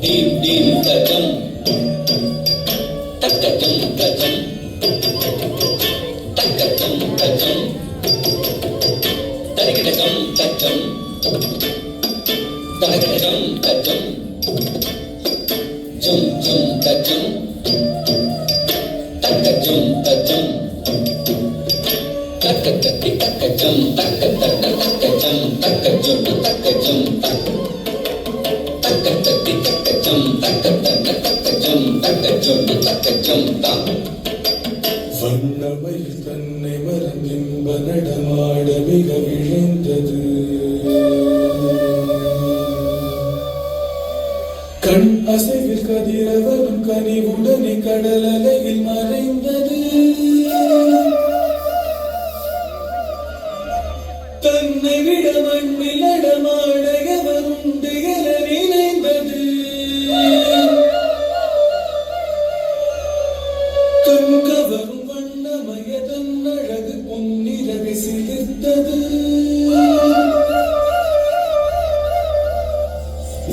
Deep deep tajam, takajam tajam, takajam tajam, tarikajam tajam, tarikajam tajam, jum jum tajam, takajam tajam, takajati takajam, takajata takajam, takajum takajam tak. Takajati takajam, takajata takajam, takajum takajam tak. வண்ணமயில் தன்னை மறந்தின்ப நடமாட மிக விழைந்தது. கண் அசைவில் கதிரவனும் கனிவுடனே கடல் அலையில் மறைந்தது. தன்னை விட மண்ணில் நடமாட எவருண்டு என நினைந்தது. கண் கவரும் வண்ணமய தன்னழகு பொன்னிறவை சிலிர்த்தது.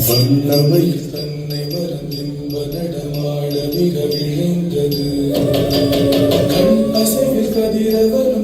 வண்ணமயில் தன்னை மறந்தின்ப நடமாட மிக விழைந்தது. கண் அசைவில் கதிரவனும்